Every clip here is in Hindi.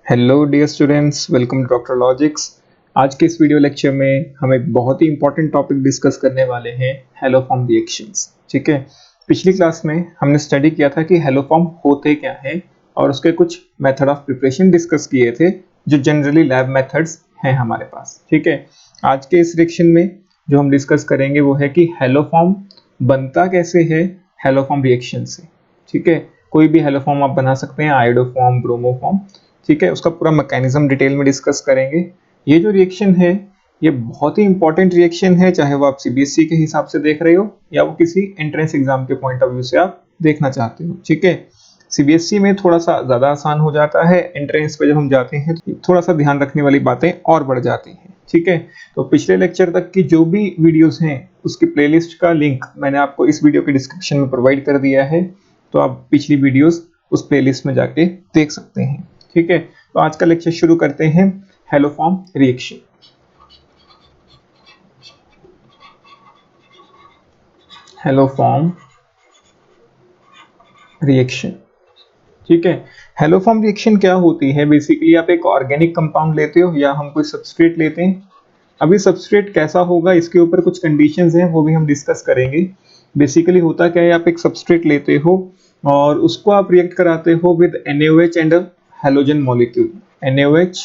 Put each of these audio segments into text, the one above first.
Hello dear students, welcome to doctor logics. आज के इस वीडियो लेक्चर में हम एक बहुत ही इंपॉर्टेंट टॉपिक डिस्कस करने वाले हैं, हेलोफॉर्म रिएक्शंस। ठीक है, पिछली क्लास में हमने स्टडी किया था कि हेलोफॉर्म होते क्या हैं और उसके कुछ मेथड ऑफ प्रिपरेशन डिस्कस किए थे जो जनरली लैब मेथड्स हैं हमारे पास। ठीक है, आज के इस रिएक्शन में जो हम डिस्कस करेंगे वो है कि हेलोफॉर्म बनता कैसे है हेलोफॉर्म रिएक्शन से। ठीक है, कोई भी हेलोफॉर्म आप बना सकते हैं, आयोडोफॉर्म, ब्रोमोफॉर्म। ठीक है, उसका पूरा मैकेनिज्म डिटेल में डिस्कस करेंगे। ये जो रिएक्शन है ये बहुत ही इंपॉर्टेंट रिएक्शन है, चाहे वो आप सीबीएसई के हिसाब से देख रहे हो या वो किसी एंट्रेंस एग्जाम के पॉइंट ऑफ व्यू से आप देखना चाहते हो। ठीक है, सीबीएसई में थोड़ा सा ज्यादा आसान हो जाता है, एंट्रेंस पे जब हम जाते हैं तो थोड़ा सा ध्यान रखने वाली बातें और बढ़ जाती हैं। ठीक है, तो पिछले लेक्चर तक की जो भी वीडियोस हैं उसकी प्लेलिस्ट का लिंक मैंने आपको इस वीडियो के डिस्क्रिप्शन में प्रोवाइड कर दिया है, तो आप पिछली वीडियोस उस प्लेलिस्ट में जाके देख सकते हैं। ठीक है, तो आज का लेक्चर शुरू करते हैं, हेलोफॉर्म रिएक्शन। Haloform reaction. ठीक है, हेलोफॉर्म रिएक्शन क्या होती है? बेसिकली आप एक ऑर्गेनिक कंपाउंड लेते हो या हम कोई सबस्ट्रेट लेते हैं। अभी सबस्ट्रेट कैसा होगा इसके ऊपर कुछ कंडीशंस हैं, वो भी हम डिस्कस करेंगे। बेसिकली होता क्या है, आप एक सबस्ट्रेट लेते हो और उसको आप रिएक्ट कराते हो with NaOH and halogen molecule, NaOH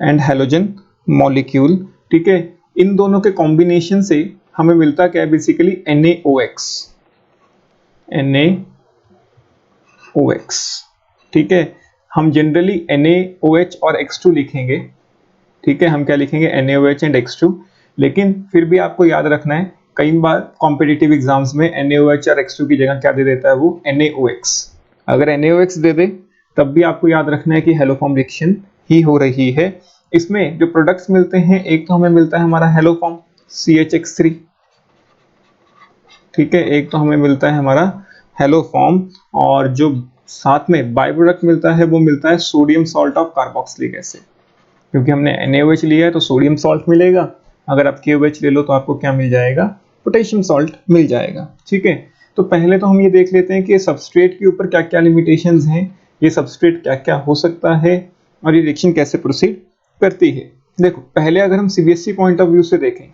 and halogen molecule. ठीक है, इन दोनों के कॉम्बिनेशन से हमें मिलता क्या है? Basically NaOX। ठीक है, हम जनरली NaOH और X2 लिखेंगे। ठीक है, हम क्या लिखेंगे? NaOH and X2। लेकिन फिर भी आपको याद रखना है, कई बार कॉम्पिटिटिव एग्जाम्स में NaOH और X2 की जगह क्या दे देता है? वो NaOX। अगर NaOX दे दे तब भी आपको याद रखना है कि हेलोफॉर्म रिएक्शन ही हो रही है। इसमें जो प्रोडक्ट्स मिलते हैं, एक तो हमें मिलता है हमारा हेलोफॉर्म CHX3। ठीक है, एक तो हमें मिलता है हमारा हेलोफॉर्म, और जो साथ में बाय प्रोडक्ट मिलता है वो मिलता है sodium salt of carboxylic acid. क्योंकि हमने NaOH लिया है तो सोडियम सॉल्ट मिलेगा, अगर आप KOH ले लो तो आपको क्या मिल जाएगा? पोटेशियम सॉल्ट मिल जाएगा। ठीक है, तो पहले तो हम ये देख लेते हैं कि सबस्ट्रेट के ऊपर क्या क्या लिमिटेशंस हैं, ये सबस्ट्रेट क्या क्या हो सकता है और ये रिएक्शन कैसे प्रोसीड करती है। देखो, पहले अगर हम सीबीएसई पॉइंट ऑफ व्यू से देखें,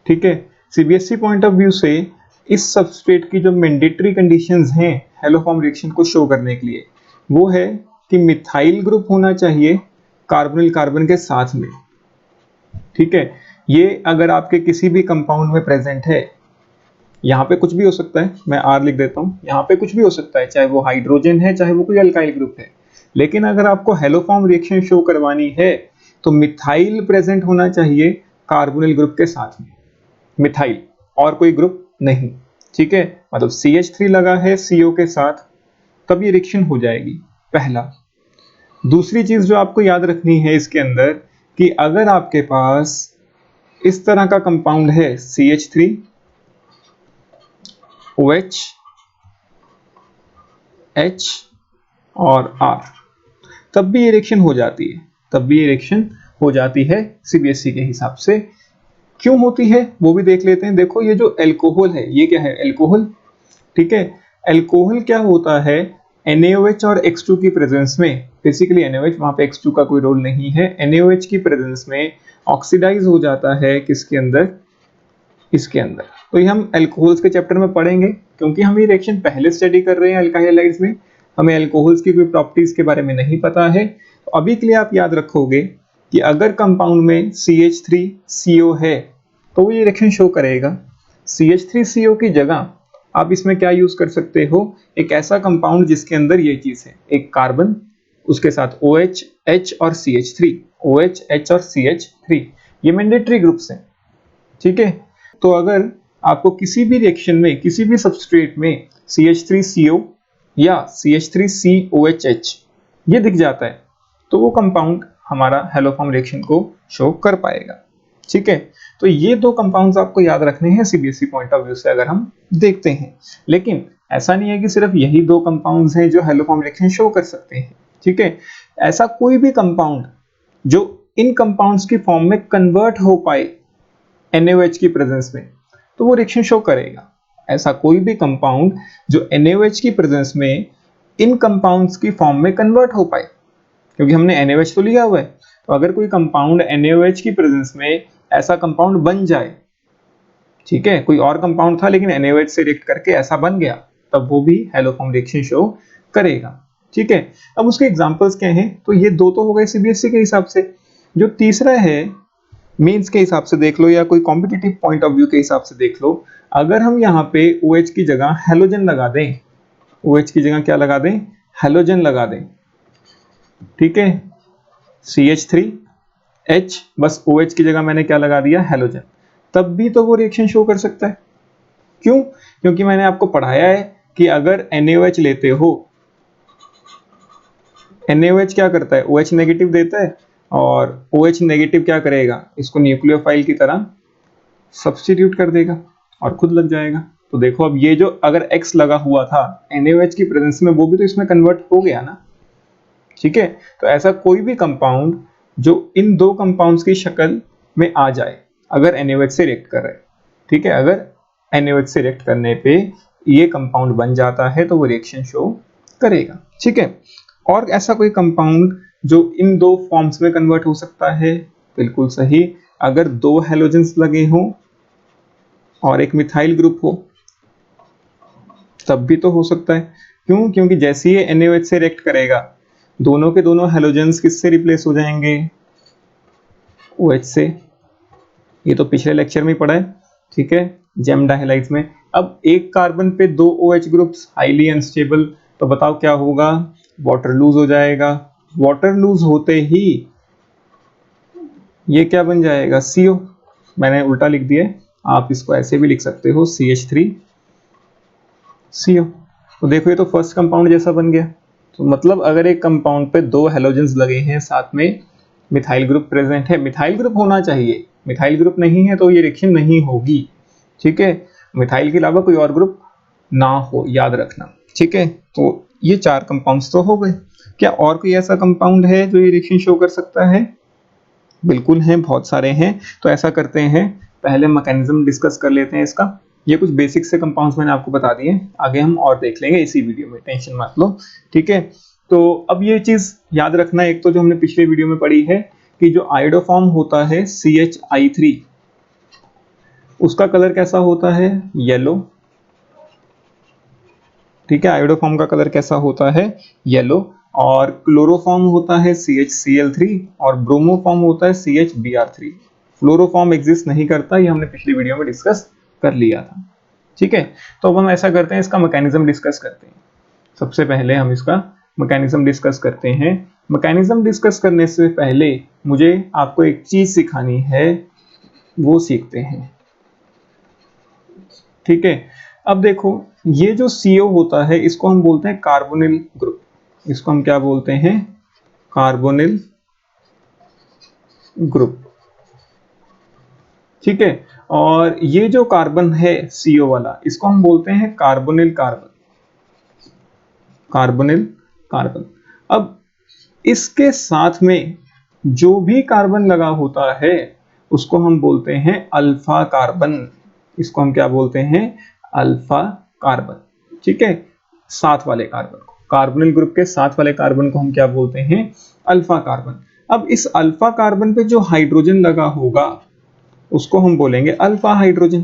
ठीक है, सीबीएसई पॉइंट ऑफ व्यू से इस सबस्ट्रेट की जो मैंडेटरी कंडीशंस हैं हेलोफॉर्म रिएक्शन को शो करने के लिए, वो है कि मिथाइल ग्रुप होना चाहिए कार्बोनिल कार्बन के साथ में। ठीक है, ये अगर आपके किसी भी कंपाउंड में प्रेजेंट है, यहाँ पे कुछ भी हो सकता है, मैं R लिख देता हूँ, यहाँ पे कुछ भी हो सकता है, चाहे वो हाइड्रोजन है चाहे वो कोई अल्काइल ग्रुप है। लेकिन अगर आपको हेलोफॉर्म रिएक्शन शो करवानी है तो मिथाइल प्रेजेंट होना चाहिए कार्बोनिल ग्रुप के साथ में, मिथाइल और कोई ग्रुप नहीं। ठीक है, मतलब CH3 लगा है CO के साथ, तब ये रिएक्शन हो जाएगी, पहला। दूसरी चीज जो आपको याद रखनी है इसके अंदर, कि अगर आपके पास इस तरह का कंपाउंड है CH3 OH H और R, तब भी ये रिएक्शन हो जाती है, तब भी ये रिएक्शन हो जाती है सीबीएसई के हिसाब से। क्यों होती है वो भी देख लेते हैं। देखो, ये जो अल्कोहल है, ये क्या है? अल्कोहल। ठीक है, अल्कोहल क्या होता है? NaOH और X2 की प्रेजेंस में, बेसिकली NaOH, वहां पे X2 का कोई रोल नहीं है, NaOH की प्रेजेंस में ऑक्सीडाइज हो जाता है किसके अंदर? इसके अंदर। तो ये हम अल्कोहल्स के चैप्टर में पढ़ेंगे, क्योंकि हम ये रिएक्शन पहले स्टडी कर रहे हैं अल्काइल हैलाइड्स में, हमें अल्कोहल्स की कोई प्रॉपर्टीज के बारे में नहीं पता है। तो अभी के लिए आप याद रखोगे कि अगर कंपाउंड में CH3CO है तो वो ये रिएक्शन शो करेगा। CH3CO की जगह आप इसमें क्या यूज कर सकते हो? एक ऐसा कंपाउंड जिसके अंदर ये चीज है, एक कार्बन, उसके साथ OH H और CH3, OH H और CH3, ये मैंडेटरी ग्रुप्स हैं। ठीक है, तो अगर आपको किसी भी रिएक्शन में, किसी भी सबस्ट्रेट में CH3CO या CH3COHH ये दिख जाता है तो वो कंपाउंड हमारा हेलोफॉर्म रिएक्शन को शो कर पाएगा। ठीक है, तो ये दो कंपाउंड्स आपको याद रखने हैं सीबीएसई पॉइंट ऑफ व्यू से अगर हम देखते हैं। लेकिन ऐसा नहीं है कि सिर्फ यही दो कंपाउंड्स हैं जो हेलोफॉर्म रिएक्शन शो कर सकते हैं। ठीक है, ऐसा कोई भी कंपाउंड जो इन कंपाउंड्स की फॉर्म में कन्वर्ट हो पाए NaOH की प्रेजेंस में, तो वो रिएक्शन शो करेगा। ऐसा कोई भी कंपाउंड जो NaOH की प्रेजेंस में इन कंपाउंड्स की फॉर्म में कन्वर्ट हो पाए, क्योंकि हमने NaOH तो लिया हुआ है। तो अगर कोई कंपाउंड NaOH की प्रेजेंस में ऐसा कंपाउंड बन जाए, ठीक है, कोई और कंपाउंड था लेकिन NaOH से रिएक्ट करके ऐसा बन गया, तब वो भी हैलोफॉर्म रिएक्शन शो करेगा। ठीक है, अब उसके एग्जांपल्स क्या हैं? तो ये दो तो हो गए सीबीएसई के हिसाब से। जो तीसरा है मेंस के हिसाब से देख लो या कोई कॉम्पिटिटिव पॉइंट ऑफ व्यू के हिसाब से देख लो, अगर हम यहाँ पे OH की जगह हैलोजन लगा दें, OH की जगह क्या लगा दें? हैलोजन लगा दें, ठीक है, CH3H, बस OH की जगह मैंने क्या लगा दिया? हैलोजन, तब भी तो वो रिएक्शन शो कर सकता है। क्यों? क्योंकि मैंने आपको पढ़ाया है कि अगर NaOH लेते हो, NaOH क्या करता है? OH नेगेटिव देता है, और OH नेगेटिव क्या करेगा? इसको न्यूक्लियोफाइल की तरह सब्स्टिट्यूट कर देगा और खुद लग जाएगा। तो देखो अब ये जो अगर X लगा हुआ था NaOH की प्रेजेंस में, वो भी तो इसमें कन्वर्ट हो गया ना। ठीक है, तो ऐसा कोई भी कंपाउंड जो इन दो कंपाउंड्स की शक्ल में आ जाए अगर NaOH से रिएक्ट कर रहे हैं, ठीक है, अगर NaOH से रिएक्ट करने पे ये कंपाउंड बन जाता है तो वो रिएक्शन शो करेगा। ठीक है, और ऐसा कोई कंपाउंड जो इन दो फॉर्म्स में कन्वर्ट हो सकता है? बिल्कुल सही, अगर दो हैलोजेंस लगे हों और एक मिथाइल ग्रुप हो, तब भी तो हो सकता है। क्यों? क्योंकि जैसे ही NaOH से रिएक्ट करेगा, दोनों के दोनों हैलोजेंस किससे रिप्लेस हो जाएंगे? OH से। ये तो पिछले लेक्चर में ही पढ़ा है, ठीक है, जेम डाइहैलाइड्स में। अब एक कार्बन पे दो OH ग्रुप्स हाईली अनस्टेबल, तो बताओ क्या होगा? वाटर लूज हो जाएगा। वाटर लूज होते ही ये क्या बन जाएगा? CO। मैंने उल्टा लिख दिया, आप इसको ऐसे भी लिख सकते हो, CH3CO। तो देखो ये तो फर्स्ट कंपाउंड जैसा बन गया। तो मतलब अगर एक कंपाउंड पे दो हैलोजेंस लगे हैं, साथ में मिथाइल ग्रुप प्रेजेंट है, मिथाइल ग्रुप होना चाहिए, मिथाइल ग्रुप नहीं है तो ये रिएक्शन नहीं होगी। ठीक है, मिथाइल के अलावा कोई और ग्रुप ना हो, याद रखना। ठीक है, तो ये चार कंपाउंड्स तो हो गए। क्या और कोई ऐसा कंपाउंड है जो ये रिएक्शन शो कर सकता है? बिल्कुल हैं, बहुत सारे हैं। तो ऐसा करते हैं, पहले मैकेनिज्म डिस्कस कर लेते हैं इसका। ये कुछ बेसिक से कंपाउंड्स मैंने आपको बता दिए, आगे हम और देख लेंगे इसी वीडियो में, टेंशन मत लो। ठीक है, तो अब ये चीज याद रखना, एक तो जो हमने पिछले वीडियो में पढ़ी है कि जो आयोडोफॉर्म होता है CHI3, उसका कलर कैसा होता है? येलो। ठीक है, आयोडोफॉर्म का कलर कैसा होता है? येलो। और क्लोरोफॉर्म होता है CHCl3, और ब्रोमोफॉर्म होता है CHBr3। फ्लोरोफॉर्म एग्जिस्ट नहीं करता, ये हमने पिछली वीडियो में डिस्कस कर लिया था। ठीक है, तो अब हम ऐसा करते हैं, इसका मैकेनिज्म डिस्कस करते हैं। सबसे पहले हम इसका मैकेनिज्म डिस्कस करते हैं। मैकेनिज्म डिस्कस करने से पहले मुझे आपको एक चीज सिखानी है, वो सीखते हैं। ठीक है, अब देखो ये जो CO होता है इसको हम बोलते हैं कार्बोनिल ग्रुप। इसको हम क्या बोलते हैं? Carbonyl group. ठीक है, और ये जो कार्बन है CO वाला, इसको हम बोलते हैं कार्बोनिल कार्बन। Carbonyl carbon. अब इसके साथ में जो भी कार्बन लगा होता है उसको हम बोलते हैं अल्फा कार्बन। इसको हम क्या बोलते हैं? Alpha carbon. ठीक है, साथ वाले कार्बन को, कार्बोनिल ग्रुप के साथ वाले कार्बन को हम क्या बोलते हैं? Alpha carbon. अब इस अल्फा कार्बन पे जो हाइड्रोजन लगा होगा उसको हम बोलेंगे अल्फा हाइड्रोजन।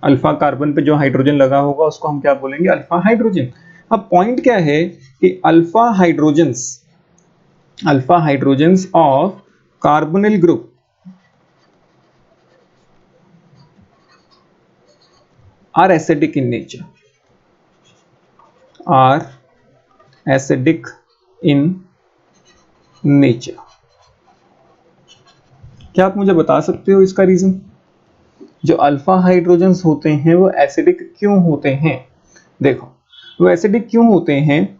अल्फा कार्बन पे जो हाइड्रोजन लगा होगा उसको हम क्या बोलेंगे? Alpha hydrogen. अब पॉइंट क्या है कि alpha hydrogens of carbonyl group are acidic in nature, are acidic in nature। क्या आप मुझे बता सकते हो इसका रीजन? जो अल्फा हाइड्रोजन्स होते हैं वो एसिडिक क्यों होते हैं? देखो वो एसिडिक क्यों होते हैं,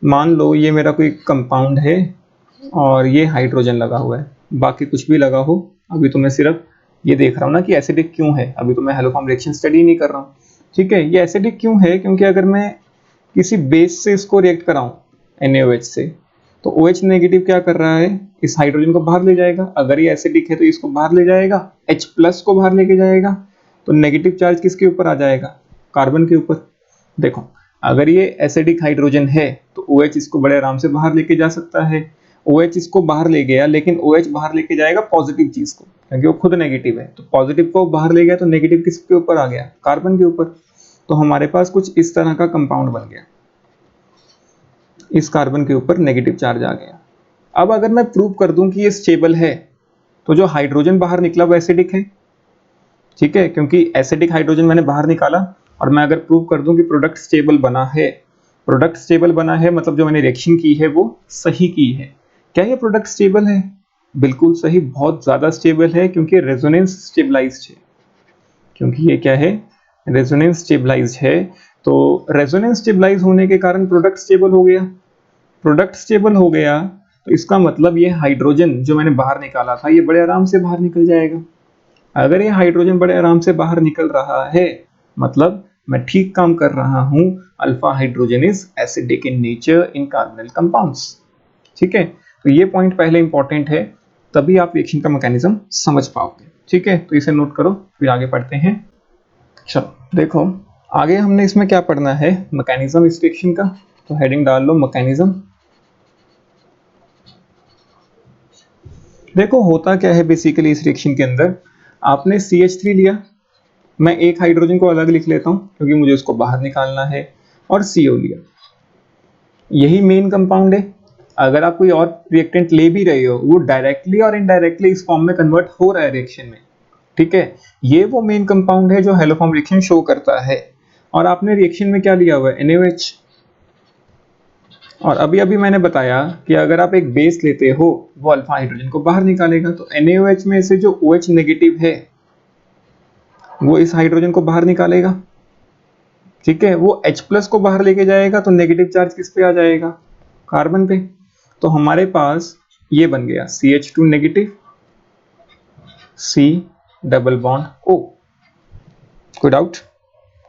मान लो ये मेरा कोई कंपाउंड है और ये हाइड्रोजन लगा हुआ है, बाकी कुछ भी लगा हो, अभी तो मैं सिर्फ ये देख रहा हूँ ना कि एसिडिक क्यों है, अभी तो मैं हैलोफॉर्म रिएक्शन स्टडी नहीं कर रहा हूँ। ठीक है, ये एसिडिक क्यों है? क्योंकि अगर मैं किसी बेस से इसको रिएक्ट कराऊं NaOH से, तो OH नेगेटिव क्या कर रहा है? इस हाइड्रोजन को बाहर ले जाएगा। अगर ये एसिडिक है तो इसको बाहर ले जाएगा, H प्लस को बाहर लेके जाएगा, तो नेगेटिव चार्ज किसके ऊपर आ जाएगा? कार्बन के ऊपर। देखो अगर ये एसिडिक हाइड्रोजन है तो OH इसको बड़े आराम से बाहर लेके जा सकता है। OH इसको बाहर ले गया, लेकिन OH बाहर लेके जाएगा पॉजिटिव चीज को, क्योंकि वो खुद नेगेटिव है। तो पॉजिटिव को बाहर ले गया तो नेगेटिव किसके ऊपर आ गया? कार्बन के ऊपर। तो हमारे पास कुछ इस तरह का कंपाउंड बन गया, इस कार्बन के ऊपर नेगेटिव चार्ज आ गया। अब अगर मैं प्रूव कर दूं कि ये स्टेबल है, तो जो हाइड्रोजन बाहर निकला वो एसिडिक है, ठीक है, क्योंकि एसिडिक हाइड्रोजन मैंने बाहर निकाला। और मैं अगर प्रूव कर दूं कि प्रोडक्ट स्टेबल बना है, प्रोडक्ट स्टेबल बना है मतलब जो मैंने रिएक्शन की है वो सही की है। क्या ये प्रोडक्ट स्टेबल है? बिल्कुल सही, बहुत ज्यादा स्टेबल है, क्योंकि रेजोनेंस स्टेबलाइज्ड है। क्योंकि ये क्या है? रेजोनेंस स्टेबलाइज्ड है। तो रेजोनेंस स्टेबलाइज होने के कारण प्रोडक्ट स्टेबल हो गया। प्रोडक्ट स्टेबल हो गया तो इसका मतलब ये हाइड्रोजन जो मैंने बाहर निकाला था ये बड़े आराम से बाहर निकल जाएगा। अगर ये हाइड्रोजन बड़े आराम से बाहर निकल रहा है मतलब मैं ठीक काम कर रहा हूं। Alpha hydrogen is acidic in nature in carbonyl compounds. ठीक है, तो ये पॉइंट पहले इंपॉर्टेंट है, तभी आप रिएक्शन का मैकेनिज्म समझ पाओगे। ठीक है, तो इसे नोट करो, फिर आगे पढ़ते हैं। चलो देखो, आगे हमने इसमें क्या पढ़ना है, मैकेनिज्म इस रिएक्शन का। तो हेडिंग डाल लो मैकेनिज्म। देखो होता क्या है बेसिकली इस रिएक्शन के अंदर, आपने CH3 लिया, मैं एक हाइड्रोजन को अलग लिख लेता हूं क्योंकि मुझे उसको बाहर निकालना है, और CO लिया। यही मेन कंपाउंड है। अगर आप कोई और रिएक्टेंट ले भी रहे हो वो डायरेक्टली और इनडायरेक्टली इस फॉर्म में कन्वर्ट हो रहा है रिएक्शन में। ठीक है, ये वो मेन कंपाउंड है जो हेलोफॉर्म रिएक्शन शो करता है। और आपने रिएक्शन में क्या लिया हुआ है? NaOH। और अभी अभी मैंने बताया कि अगर आप एक बेस लेते हो वो अल्फा हाइड्रोजन को बाहर निकालेगा, तो NaOH में से जो OH नेगेटिव है वो इस हाइड्रोजन को बाहर निकालेगा। ठीक है, वो H प्लस को बाहर लेके जाएगा तो नेगेटिव चार्ज किस पे आ जाएगा? कार्बन पे। तो हमारे पास ये बन गया CH2 negative, C double bond O। कोई डाउट?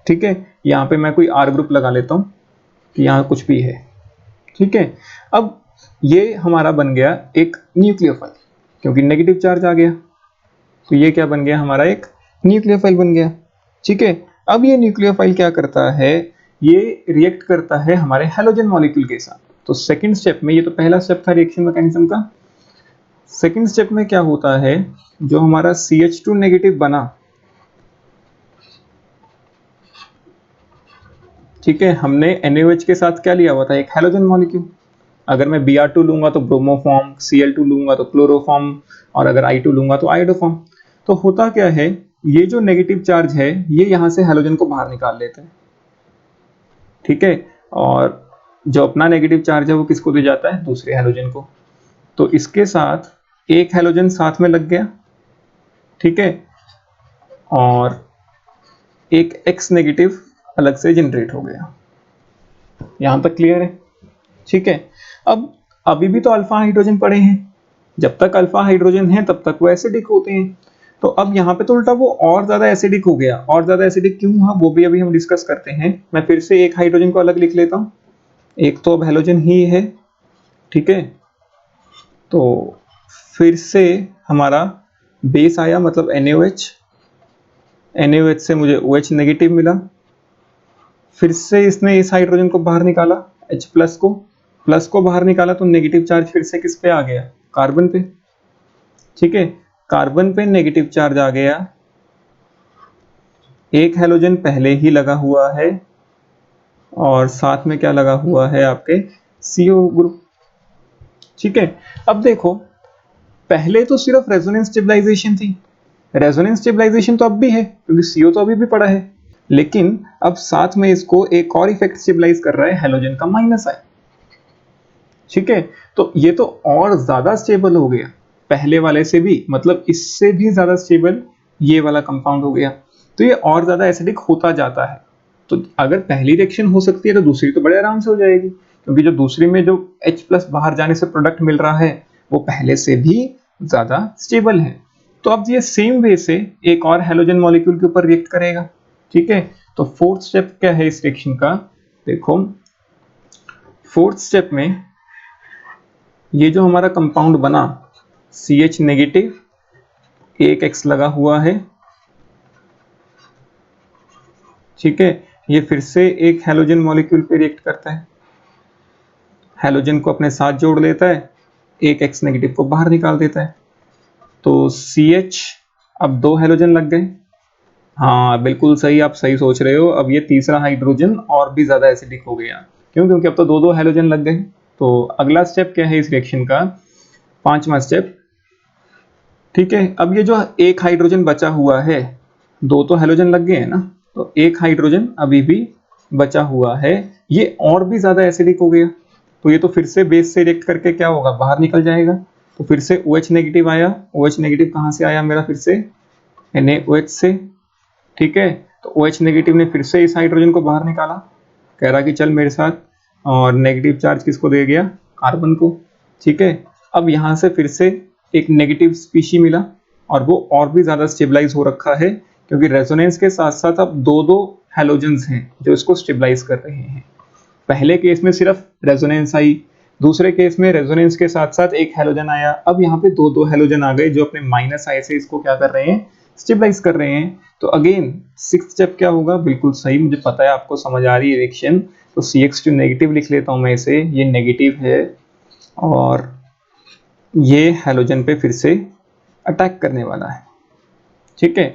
ठीक है, यहां पे मैं कोई R ग्रुप लगा लेता हूं कि यहां कुछ भी है। ठीक है, अब ये हमारा बन गया एक न्यूक्लियोफाइल, क्योंकि नेगेटिव चार्ज आ गया। तो ये क्या बन गया? हमारा एक न्यूक्लियोफाइल बन गया। ठीक है, अब ये न्यूक्लियोफाइल क्या करता है? ये रिएक्ट करता है हमारे हैलोजन मॉलिक्यूल के साथ। तो सेकंड स्टेप में, ये तो पहला स्टेप था रिएक्शन मैकेनिज्म का, सेकंड स्टेप में क्या होता है, जो हमारा CH2 नेगेटिव बना, ठीक है, हमने NaOH के साथ क्या लिया हुआ था? एक हैलोजन मॉलिक्यूल। अगर मैं Br2 लूंगा तो ब्रोमोफॉर्म, Cl2 लूंगा तो क्लोरोफॉर्म, और अगर I2 लूंगा तो आयोडोफॉर्म। तो होता क्या है, ये जो नेगेटिव चार्ज है ये यहां से हैलोजन को बाहर निकाल लेते हैं। ठीक है, और जो अपना नेगेटिव चार्ज है वो किसको दे जाता है? दूसरे हैलोजन को। तो इसके साथ एक हैलोजन साथ में लग गया, ठीक है, और एक X नेगेटिव अलग से जनरेट हो गया। यहां तक क्लियर है? ठीक है, अब अभी भी तो अल्फा हाइड्रोजन पड़े हैं। जब तक अल्फा हाइड्रोजन है तब तक वो एसिडिक होते हैं। तो अब यहाँ पे तो उल्टा वो और ज्यादा एसिडिक हो गया। और ज्यादा एसिडिक क्यों हुआ वो भी अभी हम डिस्कस करते हैं। मैं फिर से एक हाइड्रोजन को अलग लिख लेता हूँ, एक तो अब हैलोजन ही है। ठीक है, तो फिर से हमारा बेस आया, मतलब NaOH। NaOH से मुझे OH नेगेटिव मिला। फिर से इसने इस हाइड्रोजन को बाहर निकाला, H प्लस को बाहर निकाला, तो नेगेटिव चार्ज फिर से किस पे आ गया? कार्बन पे। ठीक है, कार्बन पे नेगेटिव चार्ज आ गया। एक हैलोजन पहले ही लगा हुआ है और साथ में क्या लगा हुआ है? आपके CO ग्रुप। ठीक है, अब देखो, पहले तो सिर्फ रेजोनेंस स्टेबलाइजेशन थी। रेजोनेंस स्टेबलाइजेशन तो अब भी है क्योंकि CO तो अभी भी पड़ा है, लेकिन अब साथ में इसको एक और इफेक्ट स्टेबलाइज कर रहा है, हैलोजन का माइनस आई। ठीक है, तो ये तो और ज्यादा स्टेबल हो गया पहले वाले से भी, मतलब इससे भी ज्यादा स्टेबल ये वाला कंपाउंड हो गया। तो ये और ज्यादा एसिडिक होता जाता है। तो अगर पहली रिएक्शन हो सकती है तो दूसरी तो बड़े आराम से हो जाएगी, क्योंकि जो दूसरी में जो H प्लस बाहर जाने से प्रोडक्ट मिल रहा है वो पहले से भी ज्यादा स्टेबल है। तो अब ये सेम वे से एक और हैलोजन मॉलिक्यूल के ऊपर रिएक्ट करेगा। ठीक है, तो फोर्थ स्टेप क्या है इस रिएक्शन का? देखो, फोर्थ स्टेप में ये जो हमारा कंपाउंड बना CH नेगेटिव, एक X लगा हुआ है, ठीक है, ये फिर से एक हैलोजन मॉलिक्यूल पे रिएक्ट करता है, हैलोजन को अपने साथ जोड़ लेता है, एक X नेगेटिव को बाहर निकाल देता है। तो CH, अब 2 हैलोजन लग गए। हाँ बिल्कुल सही, आप सही सोच रहे हो। अब ये तीसरा हाइड्रोजन और भी ज्यादा एसिडिक हो गया। क्यों? क्योंकि अब तो 2 हैलोजन लग गए। तो अगला स्टेप क्या है इस रिएक्शन का? 5वां स्टेप। ठीक है, अब ये जो एक हाइड्रोजन बचा हुआ है, 2 तो हैलोजन लग गए हैं ना, तो एक हाइड्रोजन अभी भी बचा हुआ है, ये और भी ज्यादा एसिडिक हो गया। तो ये तो फिर से बेस से रिएक्ट करके क्या होगा, बाहर निकल जाएगा। तो फिर से OH नेगेटिव आया। OH नेगेटिव कहाँ से आया मेरा? फिर से NaOH से। ठीक है, तो OH नेगेटिव ने फिर से इस हाइड्रोजन को बाहर निकाला, कह रहा कि चल मेरे साथ, और नेगेटिव चार्ज किसको दे गया? कार्बन को। ठीक है, अब यहाँ से फिर से एक नेगेटिव स्पीशी मिला, और वो और भी ज्यादा स्टेबलाइज हो रखा है, क्योंकि रेजोनेंस के साथ साथ अब 2 हैलोजेंस हैं जो इसको स्टेबलाइज कर रहे हैं। पहले केस में सिर्फ रेजोनेंस आई, दूसरे केस में रेजोनेंस के साथ साथ एक हैलोजन आया, अब यहाँ पे 2 हैलोजन आ गए जो अपने माइनस आई से इसको क्या कर रहे हैं? स्टेबलाइज कर रहे हैं। तो अगेन 6th स्टेप क्या होगा? बिल्कुल सही, मुझे पता है आपको समझ आ रही है रिएक्शन। तो CH2 नेगेटिव लिख लेता हूं मैं इसे, ये नेगेटिव है और ये हैलोजन पे फिर से अटैक करने वाला है। ठीक है,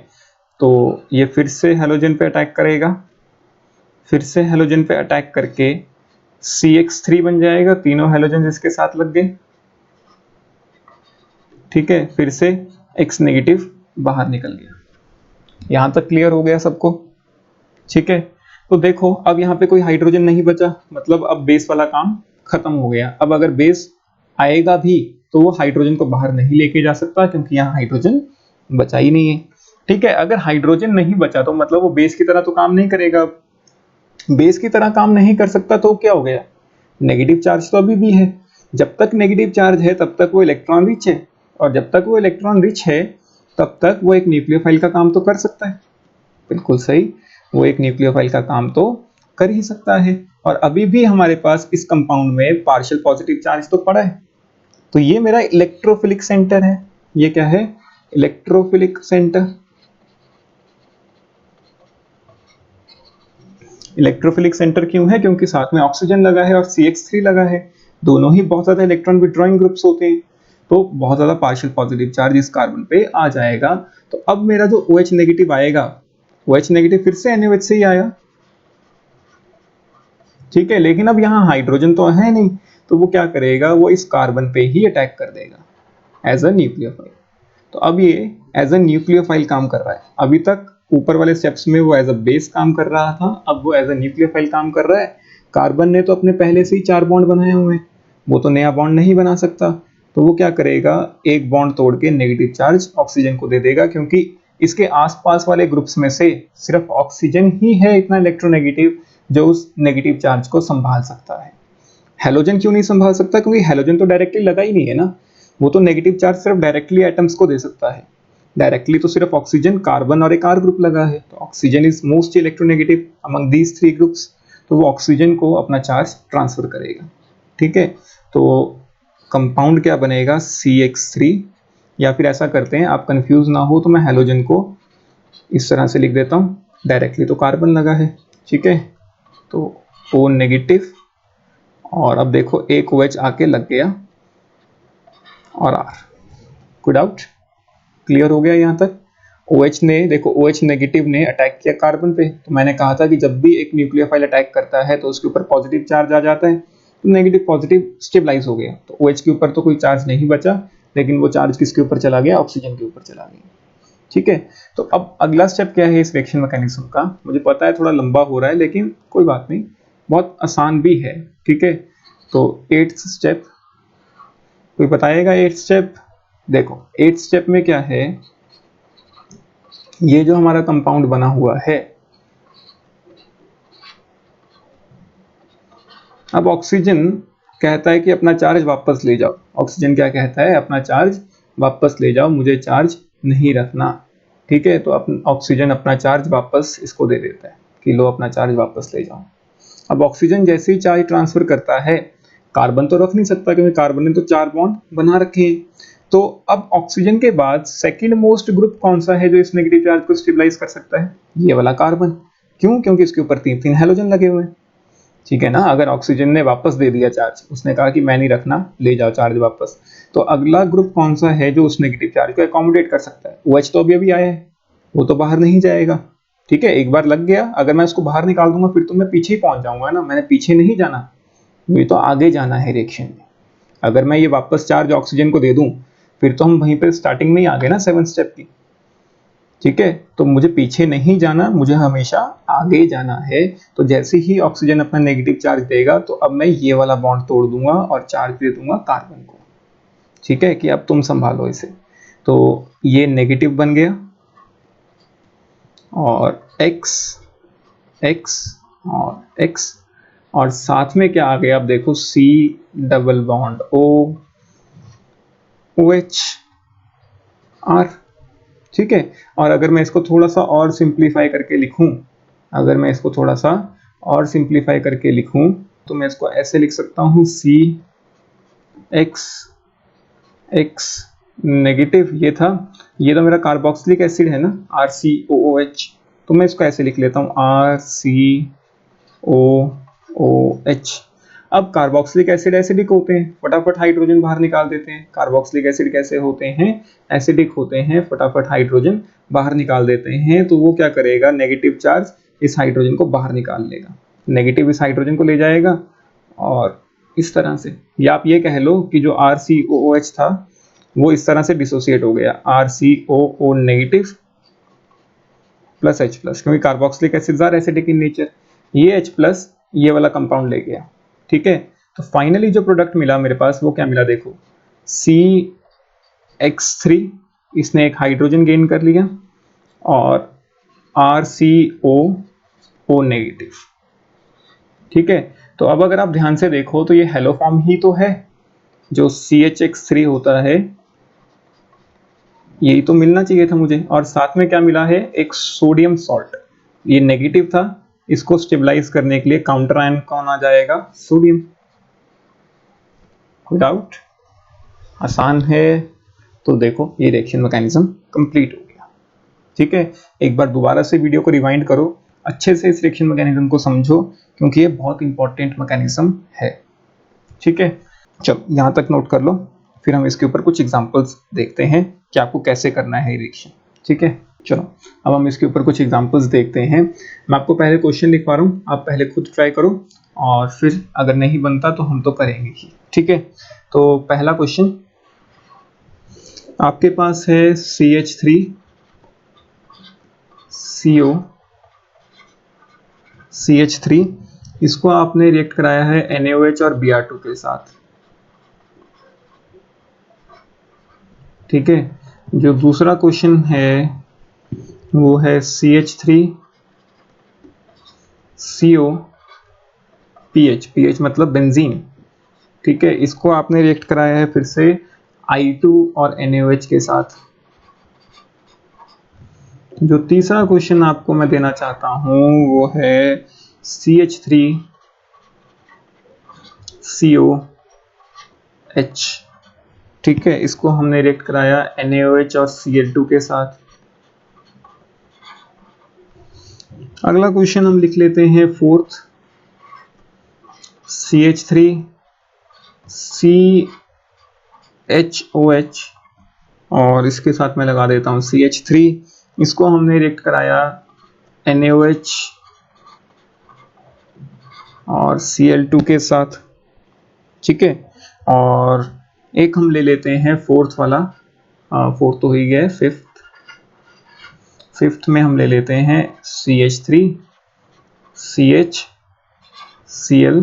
तो ये फिर से हैलोजन पे अटैक करेगा, फिर से हैलोजन पे अटैक करके CH3 बन जाएगा, तीनों हैलोजन इसके साथ लग गए। ठीक है, फिर से X नेगेटिव बाहर निकल गया। यहां तक क्लियर हो गया सबको? ठीक है, तो देखो अब यहाँ पे कोई हाइड्रोजन नहीं बचा, मतलब अब बेस वाला काम खत्म हो गया। अब अगर बेस आएगा भी तो वो हाइड्रोजन को बाहर नहीं लेके जा सकता, क्योंकि यहाँ हाइड्रोजन बचा ही नहीं है। ठीक है, अगर हाइड्रोजन नहीं बचा तो मतलब वो बेस की तरह तो काम नहीं करेगा। बेस की तरह काम नहीं कर सकता तो क्या हो गया? नेगेटिव चार्ज तो अभी भी है। जब तक नेगेटिव चार्ज है तब तक वो इलेक्ट्रॉन रिच है, और जब तक वो इलेक्ट्रॉन रिच है तब तक वो एक न्यूक्लियोफाइल का काम तो कर सकता है। बिल्कुल सही, वो एक न्यूक्लियोफाइल का काम तो कर ही सकता है। और अभी भी हमारे पास इस कंपाउंड में पार्शियल पॉजिटिव चार्ज तो पड़ा है। तो ये मेरा इलेक्ट्रोफिलिक सेंटर है। ये क्या है? Electrophilic centre. इलेक्ट्रोफिलिक सेंटर क्यों है? क्योंकि साथ में ऑक्सीजन लगा है और CH3 लगा है, दोनों ही बहुत ज्यादा इलेक्ट्रॉन विड्रॉइंग ग्रुप्स होते हैं, तो बहुत ज्यादा पार्शियल पॉजिटिव चार्ज इस कार्बन पे आ जाएगा। तो अब मेरा जो OH नेगेटिव आएगा, OH नेगेटिव फिर से NaOH से ही आया। ठीक है, लेकिन अब यहाँ हाइड्रोजन तो है नहीं, तो वो क्या करेगा? वो इस कार्बन पे ही अटैक कर देगा एज अ न्यूक्लियोफाइल। तो अब ये एज अ न्यूक्लियोफाइल काम कर रहा है। अभी तक ऊपर वाले स्टेप्स में वो एज अ बेस काम कर रहा था, अब वो एज अ न्यूक्लियोफाइल काम कर रहा है। कार्बन ने तो अपने पहले से ही 4 बॉन्ड बनाए हुए हैं, वो तो नया बॉन्ड नहीं बना सकता। तो वो क्या करेगा? एक बॉन्ड तोड़ के नेगेटिव चार्ज ऑक्सीजन को दे देगा, क्योंकि इसके आसपास वाले ग्रुप्स में से सिर्फ ऑक्सीजन ही है इतना इलेक्ट्रोनेगेटिव जो उस नेगेटिव चार्ज को संभाल सकता है। हैलोजन क्यों नहीं संभाल सकता? क्योंकि हैलोजन तो डायरेक्टली लगा ही नहीं है ना, वो तो नेगेटिव चार्ज सिर्फ डायरेक्टली एटम्स को दे सकता है। डायरेक्टली तो सिर्फ ऑक्सीजन, कार्बन और एक R ग्रुप लगा है, तो oxygen is most electronegative among these 3 groups, तो वो ऑक्सीजन को अपना चार्ज ट्रांसफर करेगा। ठीक है, तो कंपाउंड क्या बनेगा? CH3। या फिर ऐसा करते हैं, आप कंफ्यूज ना हो तो मैं हैलोजन को इस तरह से लिख देता हूँ, डायरेक्टली तो कार्बन लगा है। ठीक है, तो O नेगेटिव, और अब देखो एक OH आके लग गया और R। कोई डाउट? क्लियर हो गया यहाँ तक? OH ने, देखो OH नेगेटिव ने अटैक किया कार्बन पे, तो मैंने कहा था कि जब भी एक न्यूक्लियोफाइल अटैक करता है तो उसके ऊपर पॉजिटिव चार्ज आ जाता है, तो नेगेटिव पॉजिटिव स्टेबलाइज हो गया। तो OH के ऊपर तो कोई चार्ज नहीं बचा, लेकिन वो चार्ज किसके ऊपर चला गया? ऑक्सीजन के ऊपर चला गया। ठीक है, तो अब अगला स्टेप क्या है इस रिएक्शन मैकेनिज्म का? मुझे पता है थोड़ा लंबा हो रहा है, लेकिन कोई बात नहीं, बहुत आसान भी है। ठीक है, तो 8th स्टेप कोई बताएगा? 8th स्टेप देखो, 8th स्टेप में क्या है? ये जो हमारा कंपाउंड बना हुआ है, अब ऑक्सीजन कहता है कि अपना चार्ज वापस ले जाओ। ऑक्सीजन क्या कहता है? अपना चार्ज वापस ले जाओ, मुझे चार्ज नहीं रखना। ठीक है, तो ऑक्सीजन अपना चार्ज वापस इसको दे देता है कि लो अपना चार्ज वापस ले जाओ। अब ऑक्सीजन जैसे ही चार्ज ट्रांसफर करता है, कार्बन तो रख नहीं सकता, क्योंकि कार्बन ने तो 4 बॉन्ड बना रखे हैं। तो अब ऑक्सीजन के बाद सेकंड मोस्ट ग्रुप कौन सा है जो इस नेगेटिव चार्ज को स्टेबलाइज कर सकता है? ये वाला कार्बन। क्यों? क्योंकि इसके ऊपर 3 हैलोजन लगे हुए हैं, ठीक है ना। अगर ऑक्सीजन ने वापस दे दिया चार्ज, उसने कहा कि मैं नहीं रखना, ले जाओ चार्ज वापस, तो अगला ग्रुप कौन सा है जो उस नेगेटिव चार्ज को अकोमोडेट कर सकता है? OH तो अभी आया है, वो तो बाहर नहीं जाएगा, ठीक है। एक बार लग गया, अगर मैं उसको बाहर निकाल दूंगा फिर तो मैं पीछे ही पहुंच जाऊंगा ना, मैंने पीछे नहीं जाना, ये तो आगे जाना है रिएक्शन में। अगर मैं ये वापस चार्ज ऑक्सीजन को दे दूं फिर तो हम वहीं पे स्टार्टिंग में ही आ गए ना 7 स्टेप की, ठीक है। तो मुझे पीछे नहीं जाना, मुझे हमेशा आगे जाना है। तो जैसे ही ऑक्सीजन अपना नेगेटिव चार्ज देगा तो अब मैं ये वाला बॉन्ड तोड़ दूंगा और चार्ज दे दूंगा कार्बन को, ठीक है, कि अब तुम संभालो इसे। तो ये नेगेटिव बन गया और X X और X, और साथ में क्या आ गया, अब देखो C double bond O OH R, ठीक है। और अगर मैं इसको थोड़ा सा और सिंप्लीफाई करके लिखूं, अगर मैं इसको थोड़ा सा और सिंप्लीफाई करके लिखूं तो मैं इसको ऐसे लिख सकता हूं C X X नेगेटिव, ये था, ये तो मेरा कार्बोक्सिलिक एसिड है ना RCOOH, तो मैं इसको ऐसे लिख लेता हूं RCOOH। अब कार्बोक्सिलिक एसिड एसिडिक होते हैं, फटाफट हाइड्रोजन बाहर निकाल देते हैं। कार्बोक्सिलिक एसिड कैसे होते हैं? एसिडिक होते हैं, फटाफट हाइड्रोजन बाहर निकाल देते हैं। तो वो क्या करेगा, नेगेटिव चार्ज इस हाइड्रोजन को बाहर निकाल लेगा, नेगेटिव इस हाइड्रोजन को ले जाएगा और इस तरह से, या आप ये कह लो कि जो RCOOH था वो इस तरह से डिसोसिएट हो गया, RCOO negative plus H plus, क्योंकि carboxylic acids are acidic in nature, ये H प्लस ये वाला कंपाउंड ले गया, ठीक है। तो फाइनली जो प्रोडक्ट मिला मेरे पास वो क्या मिला, देखो CX3, इसने एक हाइड्रोजन गेन कर लिया, और RCOO नेगेटिव, ठीक है। तो अब अगर आप ध्यान से देखो तो ये हेलो फॉर्म ही तो है, जो CHX3 होता है यही तो मिलना चाहिए था मुझे, और साथ में क्या मिला है, एक सोडियम सॉल्ट, ये नेगेटिव था, इसको स्टेबलाइज करने के लिए काउंटर आयन कौन आ जाएगा, सोडियम। कोई डाउट? आसान है। तो देखो ये रिएक्शन मैकेनिज्म कंप्लीट हो गया, ठीक है। एक बार दोबारा से वीडियो को रिवाइंड करो, अच्छे से इस रिएक्शन मैकेनिज्म को समझो, क्योंकि ये बहुत इंपॉर्टेंट मैकेनिज्म है, ठीक है। चलो यहाँ तक नोट कर लो, फिर हम इसके ऊपर कुछ एग्जांपल्स देखते हैं कि आपको कैसे करना है रिएक्शन, ठीक है। चलो अब हम इसके ऊपर कुछ एग्जांपल्स देखते हैं। मैं आपको पहले क्वेश्चन लिखवा रहा हूँ, आप पहले खुद ट्राई करो और फिर अगर नहीं बनता तो हम तो करेंगे ही, ठीक है। तो पहला क्वेश्चन आपके पास है CH3 CO CH3, इसको आपने रिएक्ट कराया है NaOH और Br2 के साथ, ठीक है। जो दूसरा क्वेश्चन है वो है CH3 CO PH मतलब बेंजीन, ठीक है। इसको आपने रिएक्ट कराया है फिर से I2 और NaOH के साथ। जो तीसरा क्वेश्चन आपको मैं देना चाहता हूं वो है CH3 COH, ठीक है। इसको हमने रिएक्ट कराया NaOH और Cl2 के साथ। अगला क्वेश्चन हम लिख लेते हैं फोर्थ, CH3 CHOH, और इसके साथ मैं लगा देता हूं CH3, इसको हमने रिएक्ट कराया NaOH और Cl2 के साथ, ठीक है। और एक हम ले लेते हैं फोर्थ वाला, फोर्थ तो ही गया, फिफ्थ में हम ले लेते हैं CH3 CH Cl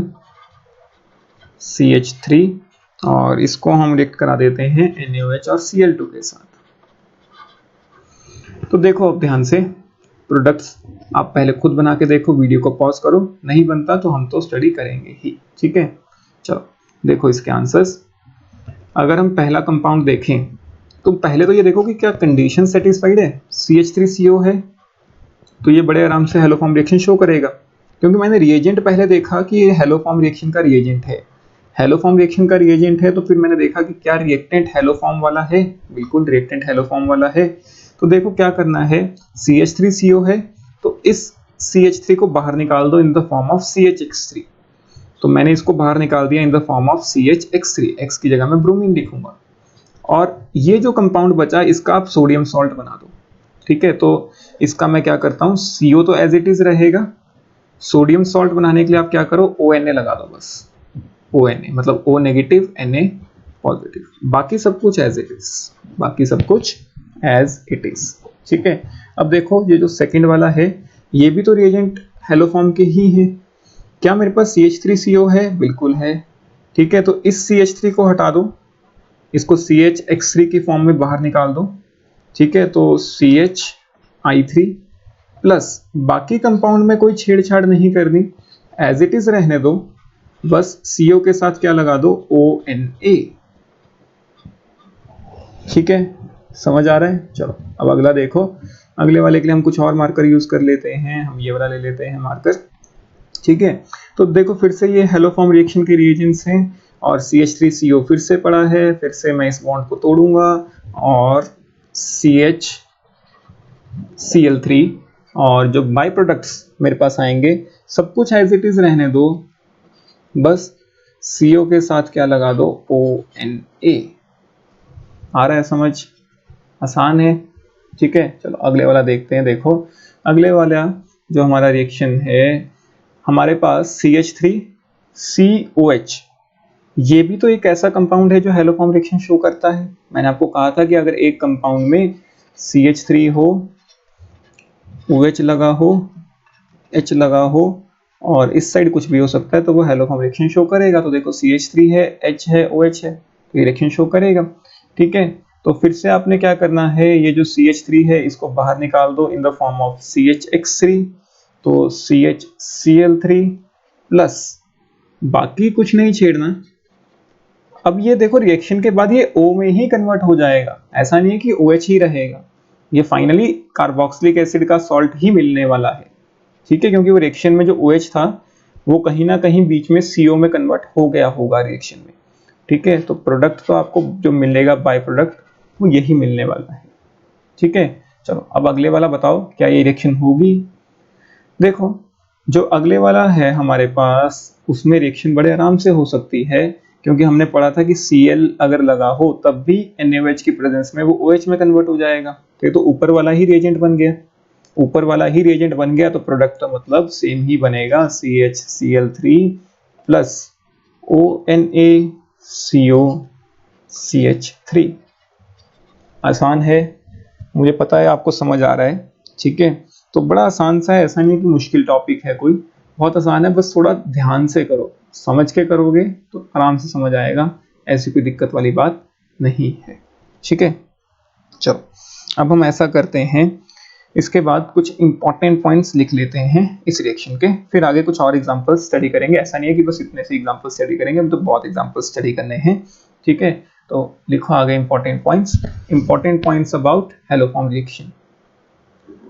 CH3, और इसको हम रिएक्ट करा देते हैं NaOH और Cl2 के साथ। तो देखो अब ध्यान से प्रोडक्ट्स आप पहले खुद बना के देखो, वीडियो को पॉज करो, नहीं बनता तो हम तो स्टडी करेंगे ही, ठीक है। चलो देखो इसके आंसर्स। अगर हम पहला कंपाउंड देखें तो पहले तो ये देखो कि क्या कंडीशन सेटिस्फाइड है, CH3CO है तो ये बड़े आराम से हेलो फॉर्म रिएक्शन शो करेगा, क्योंकि मैंने रिएजेंट पहले देखा कि ये हेलो फॉर्म रिएक्शन का रिएजेंट है, हेलो फॉर्म रिएक्शन का रिएजेंट है, तो फिर मैंने देखा कि क्या रिएक्टेंट हेलो फॉर्म वाला है, बिल्कुल रिएक्टेंट हेलो फॉर्म वाला है। तो देखो क्या करना है, CH3CO है तो इस CH3 को बाहर निकाल दो in the form of CHX3। तो मैंने इसको बाहर निकाल दिया in the form of CHX3, X की जगह मैं ब्रोमीन लिखूंगा। और ये जो कंपाउंड बचा इसका आप सोडियम सॉल्ट बना दो। ठीक है, तो इसका मैं क्या करता हूँ, CO तो एज इट इज रहेगा, सोडियम सॉल्ट बनाने के लिए आप क्या करो, ONA लगा दो बस। ONA मतलब O नेगेटिव Na पॉजिटिव, बाकी सब कुछ एज इट इज, बाकी सब कुछ एज इट इज। ठीक है, अब देखो ये जो सेकंड वाला है ये भी तो रिएजेंट हेलो फॉर्म के ही है। क्या मेरे पास CH3CO है? बिल्कुल है। ठीक है, तो इस CH3 को हटा दो, इसको CHX3 की फॉर्म में बाहर निकाल दो। ठीक है, तो CHI3 प्लस बाकी कंपाउंड में कोई छेड़छाड़ नहीं करनी, एज इट इज रहने दो, बस CO के साथ क्या लगा दो, ONA। ठीक है, समझ आ रहा है? चलो अब अगला देखो, अगले वाले के लिए हम कुछ और मार्कर यूज कर लेते हैं, हम ये वाला ले लेते हैं मार्कर। ठीक है, तो देखो फिर से ये हेलो फॉर्म रिएक्शन के रिएजेंट्स हैं और CH3CO फिर से पड़ा है, फिर से मैं इस बॉन्ड को तोड़ूंगा और CHCl3 और जो बाई प्रोडक्ट्स मेरे पास आएंगे सब कुछ एज इट इज रहने दो, बस CO के साथ क्या लगा दो, ONA। आ रहा है समझ? आसान है। ठीक है, चलो अगले वाला देखते हैं। देखो अगले वाला जो हमारा रिएक्शन है, हमारे पास CH3COH, ये भी तो एक ऐसा कंपाउंड है जो हेलो फॉर्म रिएक्शन शो करता है। मैंने आपको कहा था कि अगर एक कंपाउंड में CH3 हो, OH लगा हो, H लगा हो और इस साइड कुछ भी हो सकता है तो वो हेलो फॉर्म रिएक्शन शो करेगा। तो देखो CH3 है, H है, OH है, तो ये रिएक्शन शो करेगा। ठीक है, तो फिर से आपने क्या करना है, ये जो CH3 है इसको बाहर निकाल दो in the form of CHX3, तो CHCl3 प्लस बाकी कुछ नहीं छेड़ना। अब ये देखो रिएक्शन के बाद ये O में ही कन्वर्ट हो जाएगा, ऐसा नहीं है कि OH ही रहेगा, ये फाइनली कार्बोक्सिलिक एसिड का सॉल्ट ही मिलने वाला है। ठीक है, क्योंकि वो रिएक्शन में जो OH था वो कहीं ना कहीं बीच में CO में कन्वर्ट हो गया होगा रिएक्शन में। ठीक है, तो प्रोडक्ट तो आपको जो मिलेगा बाय प्रोडक्ट वो यही मिलने वाला है। ठीक है, चलो अब अगले वाला बताओ क्या ये रिएक्शन होगी। देखो जो अगले वाला है हमारे पास उसमें रिएक्शन बड़े आराम से हो सकती है, क्योंकि हमने पढ़ा था कि Cl अगर लगा हो तब भी NaOH की प्रेजेंस में वो OH में कन्वर्ट हो जाएगा। तो ऊपर वाला ही रिएजेंट बन गया, ऊपर वाला ही रिएजेंट बन गया, तो प्रोडक्ट का मतलब सेम ही बनेगा, CHCl3 प्लस ONaCO-CH3। आसान है, मुझे पता है आपको समझ आ रहा है। ठीक है, तो बड़ा आसान सा है, ऐसा नहीं कि मुश्किल टॉपिक है कोई, बहुत आसान है, बस थोड़ा ध्यान से करो, समझ के करोगे तो आराम से समझ आएगा, ऐसी कोई दिक्कत वाली बात नहीं है। ठीक है, चलो अब हम ऐसा करते हैं, इसके बाद कुछ इंपॉर्टेंट पॉइंट्स लिख लेते हैं इस रिएक्शन के, फिर आगे कुछ और एग्जांपल स्टडी करेंगे। ऐसा नहीं है कि बस इतने से एग्जांपल स्टडी करेंगे, हम तो बहुत एग्जांपल स्टडी करने हैं। ठीक है, तो लिखो आगे important points about hello form reaction.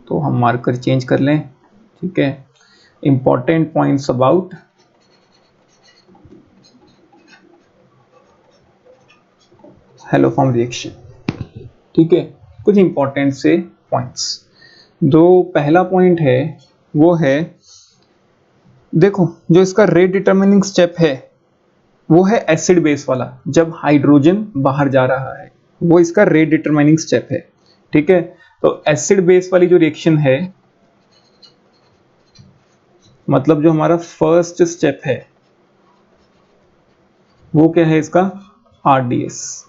तो हम मार्कर चेंज कर लें। ठीक है, important points about hello form reaction. ठीक है, कुछ इंपॉर्टेंट से पॉइंट्स। जो पहला पॉइंट है वो है, देखो जो इसका रेट डिटरमिनिंग स्टेप है वो है एसिड बेस वाला, जब हाइड्रोजन बाहर जा रहा है वो इसका रेट डिटरमिनिंग स्टेप है। ठीक है, तो एसिड बेस वाली जो रिएक्शन है, मतलब जो हमारा फर्स्ट स्टेप है वो क्या है इसका, RDS।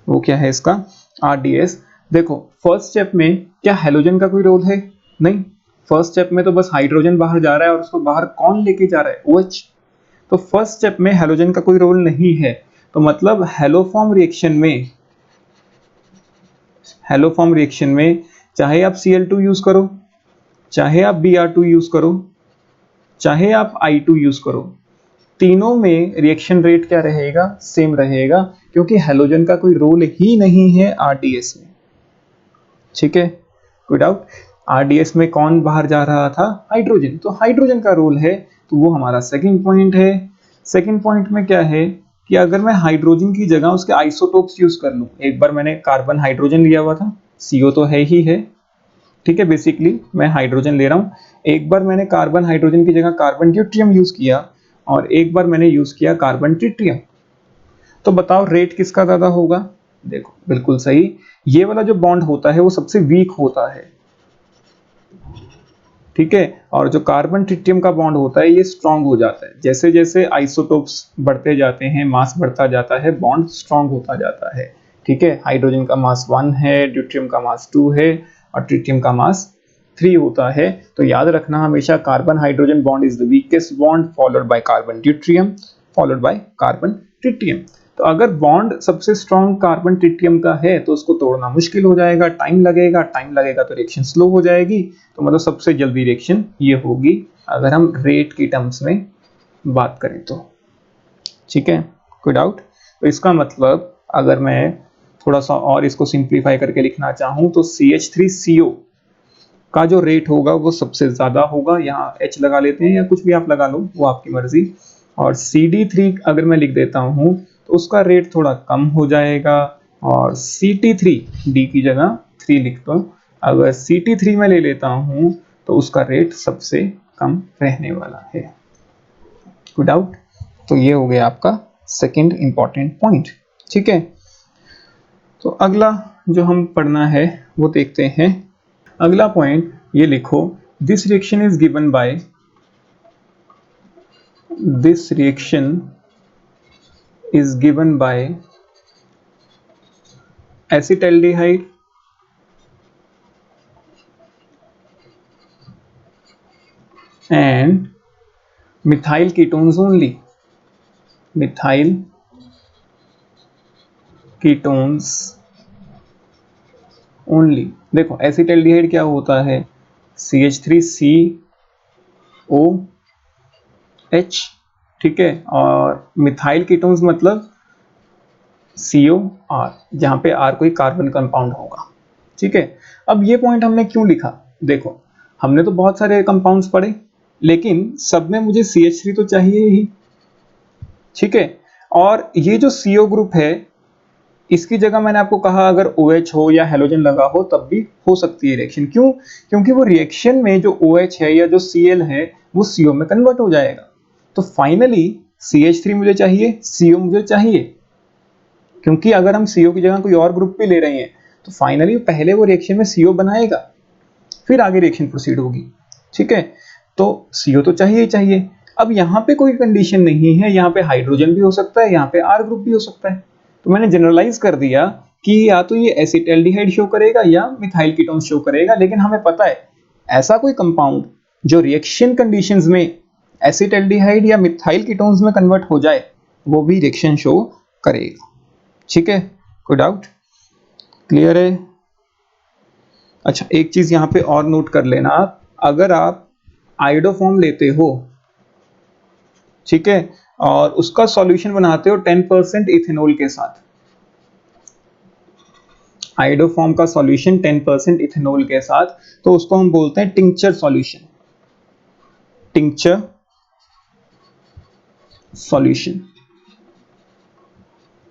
वो क्या है इसका, RDS। देखो फर्स्ट स्टेप में क्या हैलोजन का कोई रोल है? नहीं, फर्स्ट स्टेप में तो बस हाइड्रोजन बाहर जा रहा है और उसको बाहर कौन लेके जा रहा है, OH। तो फर्स्ट स्टेप में हैलोजन का कोई रोल नहीं है, तो मतलब हेलो फॉर्म रिएक्शन में चाहे आप Cl2 यूज करो, चाहे आप Br2 यूज करो, चाहे आप I2 यूज करो, तीनों में रिएक्शन रेट क्या रहेगा, सेम रहेगा, क्योंकि हैलोजन का कोई रोल ही नहीं है RDS में। ठीक है, कोई डाउट? RDS में कौन बाहर जा रहा था, हाइड्रोजन, तो हाइड्रोजन का रोल है, तो वो हमारा सेकंड पॉइंट है। सेकंड पॉइंट में क्या है कि अगर मैं हाइड्रोजन की जगह उसके आइसोटोप्स यूज कर लूं, एक बार मैंने कार्बन हाइड्रोजन लिया हुआ था, CO तो है ही है, ठीक है, बेसिकली मैं हाइड्रोजन ले रहा हूँ, एक बार मैंने कार्बन हाइड्रोजन की जगह कार्बन ड्यूट्रियम यूज किया और एक बार मैंने यूज किया कार्बन ट्रिटियम। तो बताओ रेट किसका ज्यादा होगा? देखो बिल्कुल सही, ये वाला जो बॉन्ड होता है वो सबसे वीक होता है, ठीक है, और जो कार्बन ट्रिटियम का बॉन्ड होता है ये स्ट्रांग हो जाता है। जैसे जैसे आइसोटोप्स बढ़ते जाते हैं, मास बढ़ता जाता है, बॉन्ड स्ट्रांग होता जाता है, ठीक है। हाइड्रोजन का मास 1 है, ड्यूट्रियम का मास 2 है और ट्रिटियम का मास 3 होता है। तो याद रखना हमेशा carbon hydrogen bond is the weakest bond followed by carbon deuterium followed by carbon tritium. तो अगर बॉन्ड सबसे स्ट्रॉन्ग कार्बन ट्रिटियम का है तो उसको तोड़ना मुश्किल हो जाएगा, टाइम लगेगा तो रिएक्शन स्लो हो जाएगी। तो मतलब सबसे जल्दी रिएक्शन ये होगी अगर हम रेट की टर्म्स में बात करें तो, ठीक है, कोई डाउट? तो इसका मतलब अगर मैं थोड़ा सा और इसको सिंप्लीफाई करके लिखना चाहूं तो CH3CO का जो रेट होगा वो सबसे ज्यादा होगा, यहाँ H लगा लेते हैं या कुछ भी आप लगा लो, वो आपकी मर्जी। और CD3 अगर मैं लिख देता हूँ तो उसका रेट थोड़ा कम हो जाएगा, और CT3 D की जगह 3 लिख दो, अगर CT3 में ले लेता हूँ तो उसका रेट सबसे कम रहने वाला है। कोई डाउट? तो ये हो गया आपका सेकंड इंपॉर्टेंट पॉइंट, ठीक है। तो अगला जो हम पढ़ना है वो देखते हैं। अगला पॉइंट ये लिखो, this reaction is given by, this reaction is given by acetaldehyde and methyl ketones only, methyl ketones only। देखो एसिटाल्डिहाइड क्या होता है, CH3COH, ठीक है, और मिथाइल कीटोन्स मतलब COR, जहां पे R कोई कार्बन कंपाउंड होगा, ठीक है। अब ये पॉइंट हमने क्यों लिखा? देखो हमने तो बहुत सारे कंपाउंड्स पढ़े लेकिन सब में मुझे CH3 तो चाहिए ही, ठीक है। और ये जो CO ग्रुप है इसकी जगह मैंने आपको कहा अगर OH हो या हेलोजन लगा हो तब भी हो सकती है रिएक्शन। क्यों? क्योंकि वो रिएक्शन में जो OH है या जो Cl है वो CO में कन्वर्ट हो जाएगा। तो फाइनली CH3 मुझे चाहिए, CO मुझे चाहिए, क्योंकि अगर हम CO की जगह कोई और ग्रुप भी ले रहे हैं तो फाइनली पहले वो रिएक्शन में CO बनाएगा फिर आगे रिएक्शन प्रोसीड होगी, ठीक है। तो CO तो चाहिए ही चाहिए। अब यहाँ पे कोई कंडीशन नहीं है, यहाँ पे हाइड्रोजन भी हो सकता है, यहाँ पे R ग्रुप भी हो सकता है। तो मैंने जनरलाइज कर दिया कि या तो ये एसिटाल्डिहाइड शो करेगा या मिथाइल कीटोन शो करेगा, लेकिन हमें पता है ऐसा कोई कंपाउंड जो रिएक्शन कंडीशंस में एसिटाल्डिहाइड या मिथाइल कीटोन्स में कन्वर्ट हो जाए वो भी रिएक्शन शो करेगा, ठीक है। कोई डाउट? क्लियर है? अच्छा एक चीज यहाँ पे और नोट कर लेना आप, अगर आप आयोडोफॉर्म लेते हो, ठीक है, और उसका सॉल्यूशन बनाते हो 10% इथेनॉल के साथ, आयोडोफॉर्म का सॉल्यूशन 10% इथेनॉल के साथ, तो उसको हम बोलते हैं टिंक्चर सॉल्यूशन, टिंक्चर सॉल्यूशन,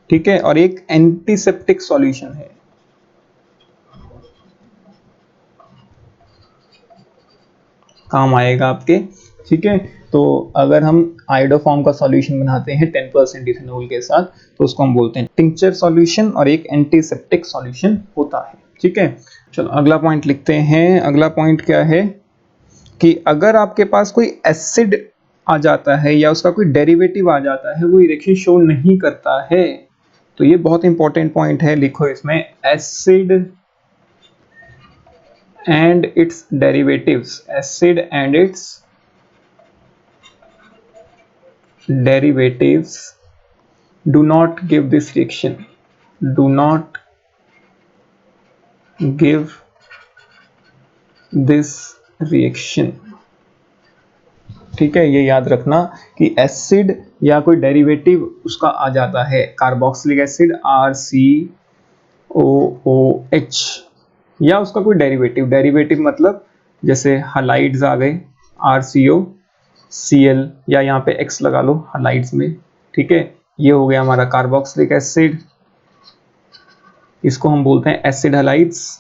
ठीक है। और एक एंटीसेप्टिक सॉल्यूशन है, काम आएगा आपके, ठीक है। तो अगर हम आयोडोफॉर्म का सॉल्यूशन बनाते हैं 10% इथेनॉल के साथ तो उसको हम बोलते हैं टिंक्चर सॉल्यूशन, और एक एंटीसेप्टिक सॉल्यूशन होता है, ठीक है। चलो अगला पॉइंट लिखते हैं। अगला पॉइंट क्या है कि अगर आपके पास कोई एसिड आ जाता है या उसका कोई डेरिवेटिव आ जाता है वो रिएक्शन शो नहीं करता है, तो ये बहुत इंपॉर्टेंट पॉइंट है, लिखो इसमें acid and its derivatives, acid and its derivatives do not give this reaction, do not give this reaction, ठीक है। ये याद रखना कि एसिड या कोई डेरिवेटिव उसका आ जाता है, कार्बोक्सिलिक एसिड RCOOH, या उसका कोई डेरिवेटिव, डेरिवेटिव मतलब जैसे हलाइड्स आ गए RCOCl, या यहाँ पे X लगा लो हलाइड्स में, ठीक है। ये हो गया हमारा कार्बोक्सिलिक एसिड, इसको हम बोलते हैं एसिड हलाइड्स,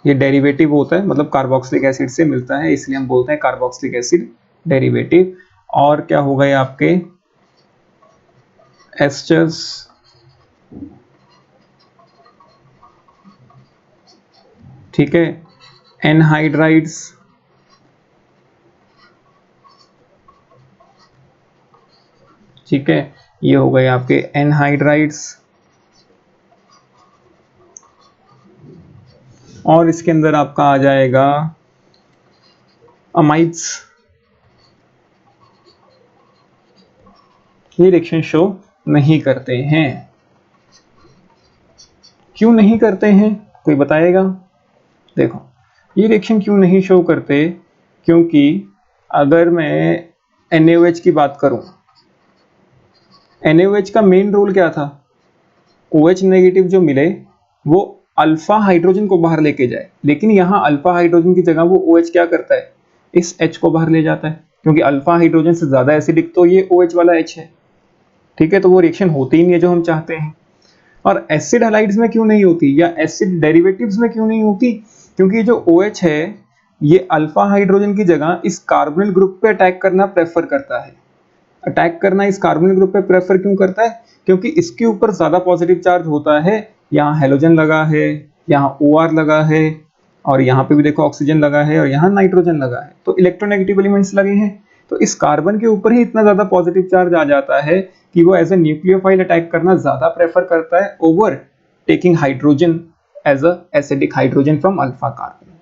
ये डेरिवेटिव होता है, मतलब कार्बोक्सिलिक एसिड से मिलता है, इसलिए हम बोलते हैं कार्बोक्सिलिक एसिड डेरिवेटिव। और क्या हो गए आपके एस्टर्स, ठीक है, एनहाइड्राइड्स, ठीक है, ये हो गए आपके एनहाइड्राइड्स। और इसके अंदर आपका आ जाएगा अमाइड्स। ये रिएक्शन शो नहीं करते हैं। क्यों नहीं करते हैं, कोई बताएगा? देखो, ये रिएक्शन क्यों नहीं शो करते, क्योंकि अगर मैं NaOH की बात करूं, NaOH का मेन रोल क्या था? OH नेगेटिव जो मिले वो अल्फा हाइड्रोजन को बाहर लेके जाए, लेकिन यहाँ अल्फा हाइड्रोजन की जगह वो OH क्या करता है, इस H को बाहर ले जाता है, क्योंकि अल्फा हाइड्रोजन से ज्यादा एसिडिक तो ये OH वाला H है, ठीक है, तो वो रिएक्शन होती ही नहीं है जो हम चाहते हैं। और एसिड हैलाइड्स में क्यों नहीं होती, या एसिड डेरिवेटिव्स में क्यों नहीं होती? क्योंकि जो OH है ये अल्फा हाइड्रोजन की जगह इस कार्बोनिल ग्रुप पे अटैक करना प्रेफर करता है। अटैक करना इस कार्बोनिल ग्रुप पे प्रेफर क्यों करता है? क्योंकि इसके ऊपर ज्यादा पॉजिटिव चार्ज होता है। यहाँ हेलोजन लगा है, यहाँ OR लगा है, और यहाँ पे भी देखो ऑक्सीजन लगा है, और यहाँ नाइट्रोजन लगा है, तो इलेक्ट्रोनेगेटिव एलिमेंट्स लगे हैं। तो इस कार्बन के ऊपर ही इतना ज्यादा पॉजिटिव चार्ज आ जाता है कि वो एज ए न्यूक्लियोफाइल अटैक करना ज्यादा प्रेफर करता है overtaking hydrogen as a acidic hydrogen from alpha carbon,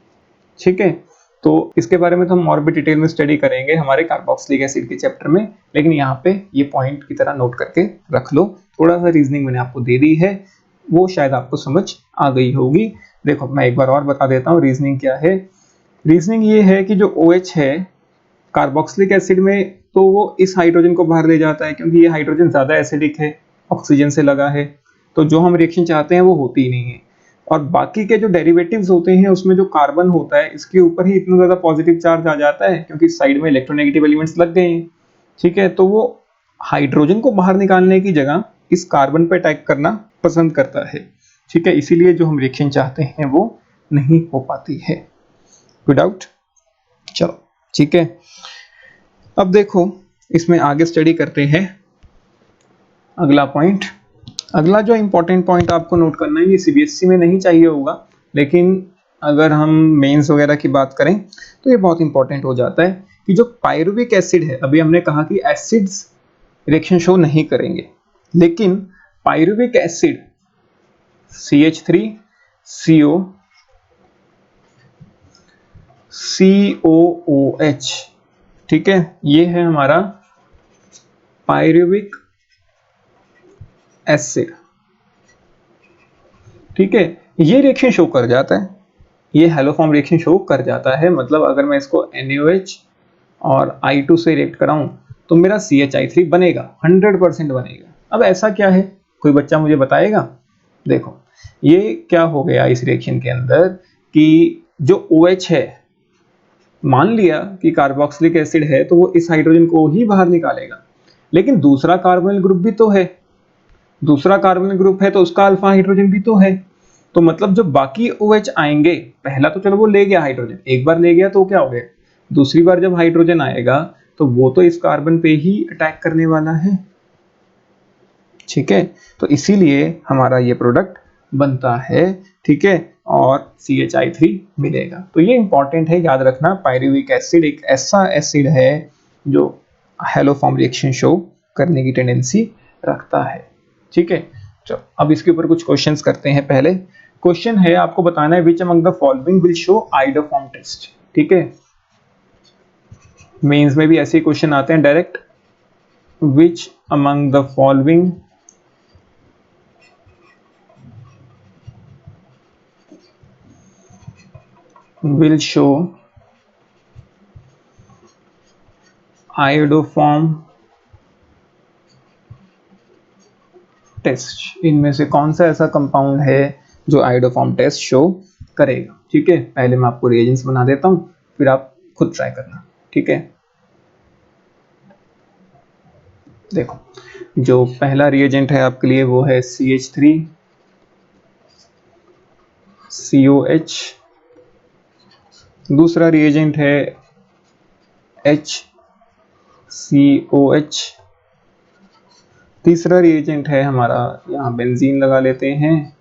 ठीक है। तो इसके बारे में तो हम और भी डिटेल में स्टडी करेंगे हमारे कार्बोक्सिलिक एसिड के चैप्टर में, लेकिन यहाँ पे ये पॉइंट की तरह नोट करके रख लो। थोड़ा सा रीजनिंग मैंने आपको दे दी है, वो शायद आपको समझ आ गई होगी। देखो मैं एक बार और बता देता हूँ रीजनिंग क्या है। रीजनिंग ये है कि जो OH है कार्बोक्सिलिक एसिड में, तो वो इस हाइड्रोजन को बाहर ले जाता है, क्योंकि ये हाइड्रोजन ज्यादा एसिडिक है, ऑक्सीजन से लगा है, तो जो हम रिएक्शन चाहते हैं वो होती ही नहीं है। और बाकी के जो डेरिवेटिव्स होते हैं उसमें जो कार्बन होता है इसके ऊपर ही इतना ज्यादा पॉजिटिव चार्ज आ जाता है, क्योंकि साइड में इलेक्ट्रोनेगेटिव एलिमेंट्स लग गए हैं, ठीक है, तो वो हाइड्रोजन को बाहर निकालने की जगह इस कार्बन पे अटैक करना पसंद करता है, ठीक है, इसीलिए जो हम रिएक्शन चाहते हैं वो नहीं हो पाती है। विदाउट, चलो ठीक है। अब देखो इसमें आगे स्टडी करते हैं अगला पॉइंट। अगला जो इंपॉर्टेंट पॉइंट आपको नोट करना है, ये CBSE में नहीं चाहिए होगा, लेकिन अगर हम मेंस वगैरह की बात करें तो ये बहुत इंपॉर्टेंट हो जाता है कि जो पायरुविक एसिड है, अभी हमने कहा कि एसिड्स रिएक्शन शो नहीं करेंगे, लेकिन पायरुविक एसिड CH3CO COOH, ठीक है, ये है हमारा पायरुविक एसिड, ठीक है, ये रिएक्शन शो कर जाता है, ये हेलोफॉर्म रिएक्शन शो कर जाता है। मतलब अगर मैं इसको NaOH और I2 से रिएक्ट कराऊं तो मेरा CH3 बनेगा, 100% बनेगा। अब ऐसा क्या है, कोई बच्चा मुझे बताएगा? देखो ये क्या हो गया इस रिएक्शन के अंदर कि जो OH है, मान लिया कि कार्बोक्सिलिक एसिड है तो वो इस हाइड्रोजन को ही बाहर निकालेगा, लेकिन दूसरा कार्बोनिल ग्रुप भी तो है, दूसरा कार्बोनिल ग्रुप है तो उसका अल्फा हाइड्रोजन भी तो है, तो मतलब जो बाकी OH आएंगे, पहला तो चलो वो ले गया हाइड्रोजन, एक बार ले गया तो क्या हो गया, दूसरी बार जब हाइड्रोजन आएगा तो वो तो इस कार्बन पे ही अटैक करने वाला है, ठीक है, तो इसीलिए हमारा ये प्रोडक्ट बनता है, ठीक है, और CH3 मिलेगा। तो ये इंपॉर्टेंट है, याद रखना, पायरुविक एसिड एक ऐसा एसिड है जो हेलोफॉर्म रिएक्शन शो करने की टेंडेंसी रखता है, ठीक है। चलो अब इसके ऊपर कुछ क्वेश्चंस करते हैं। पहले क्वेश्चन है, आपको बताना है which among the following will show iodoform test, ठीक है, मेंस में भी ऐसे क्वेश्चन आते हैं direct, which among the following will show iodoform test, इनमें से कौन सा ऐसा कंपाउंड है जो आयोडोफॉर्म टेस्ट शो करेगा, ठीक है। पहले मैं आपको रिएजेंट्स बना देता हूं, फिर आप खुद ट्राई करना, ठीक है। देखो जो पहला रिएजेंट है आपके लिए वो है CH3COH दूसरा रिएजेंट है HCOH। तीसरा रिएजेंट है हमारा, यहाँ बेंजीन लगा लेते हैं,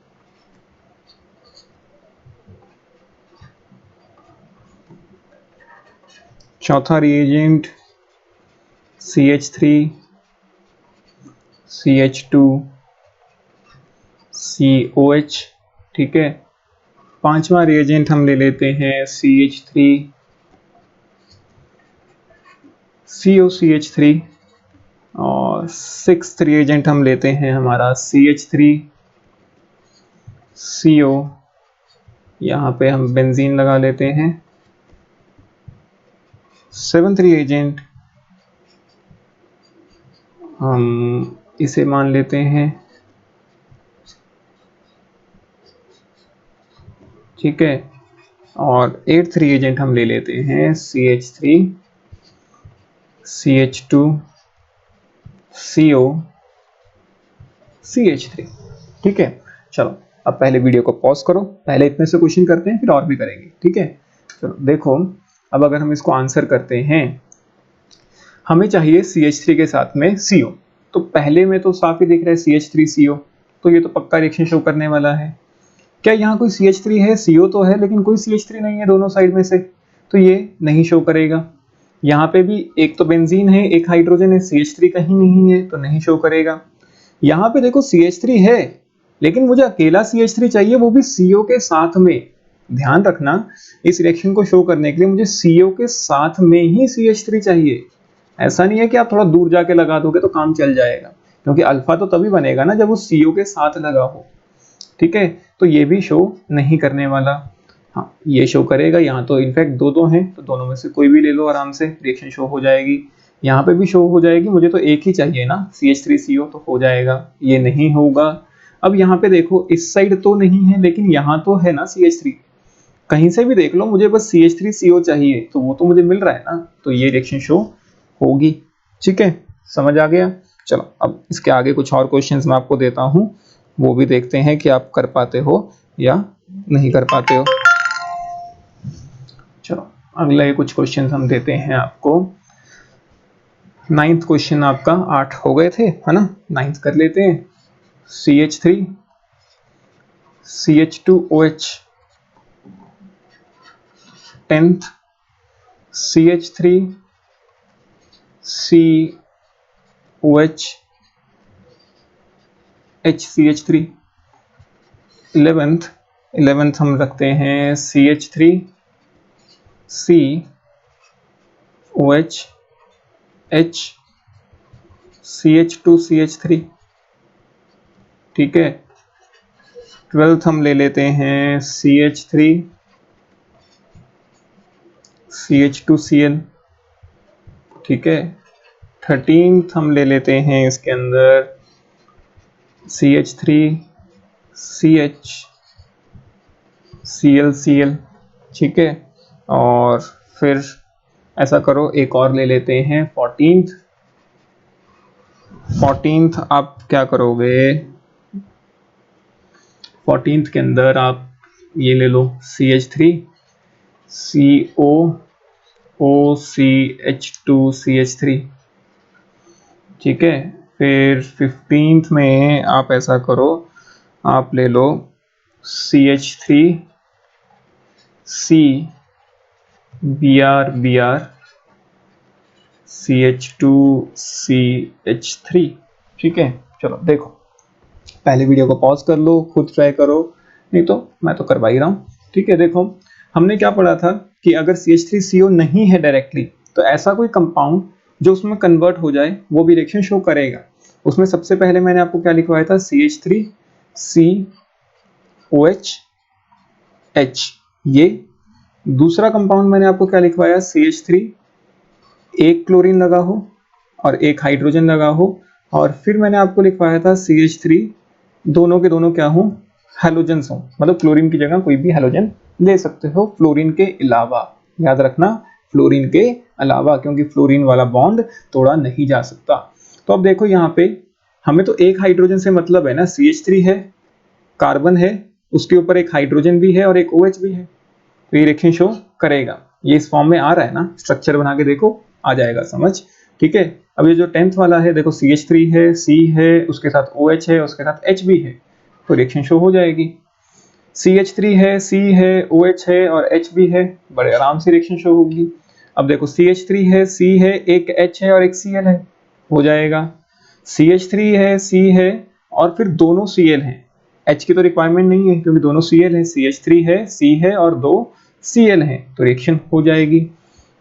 चौथा रिएजेंट CH3 CH2 COH। ठीक है, पांचवा रिएजेंट हम ले लेते हैं CH3 COCH3 और सिक्स्थ रिएजेंट हम लेते हैं हमारा CH3 CO। यहाँ पे हम बेंजीन लगा लेते हैं। सेवंथ रिएजेंट हम इसे मान लेते हैं। ठीक है, और एट्थ रिएजेंट हम ले लेते हैं CH3 CH2 CO CH3। ठीक है, चलो अब पहले वीडियो को पॉज करो, पहले इतने से क्वेश्चन करते हैं फिर और भी करेंगे। ठीक है, चलो देखो, अब अगर हम इसको आंसर करते हैं, हमें चाहिए CH3 के साथ में CO। तो पहले में तो साफ ही दिख रहा है CH3 CO, तो ये तो पक्का रिएक्शन शो करने वाला है। क्या यहाँ कोई CH3 है? CO तो है लेकिन कोई CH3 नहीं है दोनों साइड में से, तो ये नहीं शो करेगा। यहाँ पे भी एक तो बेंजीन है, एक हाइड्रोजन है, CH3 कहीं नहीं है तो नहीं शो करेगा। यहाँ पे देखो CH3 है लेकिन मुझे अकेला CH3 चाहिए, वो भी CO के साथ में। ध्यान रखना, इस रिएक्शन को शो करने के लिए मुझे CO के साथ में ही CH3 चाहिए। ऐसा नहीं है कि आप थोड़ा दूर जाके लगा दोगे तो काम चल जाएगा, क्योंकि अल्फा तो तभी बनेगा ना जब वो CO के साथ लगा हो। ठीक है, तो ये भी शो नहीं करने वाला। हाँ, ये शो करेगा। यहाँ तो इनफैक्ट दो हैं, तो दोनों में से कोई भी ले लो, आराम से रिएक्शन शो हो जाएगी। यहाँ पे भी शो हो जाएगी, मुझे तो एक ही चाहिए ना, CH3CO, तो हो जाएगा। ये नहीं होगा। अब यहाँ पे देखो, इस साइड तो नहीं है लेकिन यहाँ तो है ना CH3, कहीं से भी देख लो, मुझे बस CH3CO चाहिए, तो वो तो मुझे मिल रहा है ना, तो ये रिएक्शन शो होगी। ठीक है, समझ आ गया। चलो अब इसके आगे कुछ और क्वेश्चंस मैं आपको देता हूँ, वो भी देखते हैं कि आप कर पाते हो या नहीं कर पाते हो। चलो अगले कुछ क्वेश्चंस हम देते हैं आपको। नाइन्थ क्वेश्चन आपका 8 हो गए थे, है ना, नाइन्थ कर लेते हैं। CH3 CH2OH, 10th CH3 COH HCH3, 11th हम रखते हैं CH3 COH H CH2CH3। ठीक है, 12th हम ले लेते हैं CH3 CH2Cl। ठीक है, 13th हम ले लेते हैं इसके अंदर CH3 CH ClCl। ठीक है, और फिर ऐसा करो, एक और ले लेते हैं 14th आप क्या करोगे, 14th के अंदर आप ये ले लो CH3 COOCH2CH3। ठीक है, फिर 15th में आप ऐसा करो, आप ले लो CH3 CBr CH2CH3। ठीक है, चलो देखो, पहले वीडियो को पॉज कर लो, खुद ट्राई करो, नहीं तो मैं तो करवा ही रहा हूँ। ठीक है, देखो हमने क्या पढ़ा था कि अगर CH3CO नहीं है डायरेक्टली, तो ऐसा कोई कंपाउंड जो उसमें कन्वर्ट हो जाए वो भी रिएक्शन शो करेगा। उसमें सबसे पहले मैंने आपको क्या लिखवाया था, CH3COH। ये दूसरा कंपाउंड मैंने आपको क्या लिखवाया, CH3, एक क्लोरीन लगा हो और एक हाइड्रोजन लगा हो, और फिर मैंने आपको लिखवाया था CH3, दोनों के दोनों क्या हो, हैलोजेंस हो, मतलब क्लोरीन की जगह कोई भी हैलोजन ले सकते हो, फ्लोरीन के अलावा। याद रखना, फ्लोरीन के अलावा, क्योंकि फ्लोरीन वाला बॉन्ड तोड़ा नहीं जा सकता। तो अब देखो यहाँ पे हमें तो एक हाइड्रोजन से मतलब है ना, CH3 है, कार्बन है, उसके ऊपर एक हाइड्रोजन भी है और एक OH भी है। तो ये रिएक्शन शो करेगा। ये इस फॉर्म में आ रहा है ना, स्ट्रक्चर बना के देखो, आ जाएगा समझ। ठीक है, अब ये जो 10th वाला है देखो, CH3 है, C है, उसके साथ OH है, उसके साथ H भी है, तो रिएक्शन शो हो जाएगी। CH3 है, C है, OH है और H भी है, बड़े आराम से रिएक्शन शो होगी। अब देखो CH3 है, C है, एक H है और एक Cl है, हो जाएगा। CH3 है, C है और फिर दोनों Cl हैं। H की तो रिक्वायरमेंट नहीं है क्योंकि दोनों Cl हैं। CH3 है, C है और दो Cl हैं, तो रिएक्शन हो जाएगी।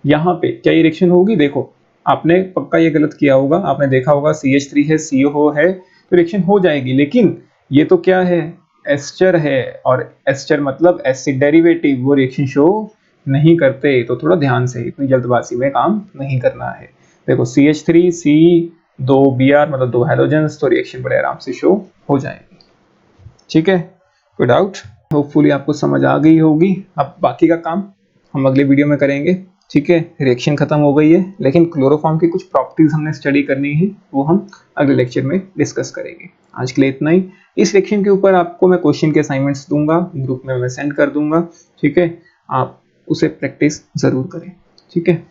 यहाँ पे क्या ये रिएक्शन होगी? देखो, आपने पक्का ये गलत किया होगा, आपने देखा होगा CH3 है, CO है, तो रिएक्शन हो जाएगी। लेकिन ये तो क्या है? एस्टर है, और एस्टर मतलब एसिड डेरिवेटिव, वो रिएक्शन शो नहीं करते। तो थोड़ा ध्यान से, इतनी जल्दबाजी में काम नहीं करना है। देखो CH3 C, दो Br मतलब दो हैलोजेंस, तो रिएक्शन बड़े आराम से शो हो जाएगी। ठीक है, कोई डाउट? होपफुली आपको समझ आ गई होगी। अब बाकी का काम हम अगले वीडियो में करेंगे। ठीक है, रिएक्शन खत्म हो गई है, लेकिन क्लोरोफॉर्म की कुछ प्रॉपर्टीज हमने स्टडी करनी है, वो हम अगले लेक्चर में डिस्कस करेंगे। आज के लिए इतना ही। इस रिएक्शन के ऊपर आपको मैं क्वेश्चन के असाइनमेंट्स दूंगा, ग्रुप में मैं सेंड कर दूंगा। ठीक है, आप उसे प्रैक्टिस जरूर करें। ठीक है।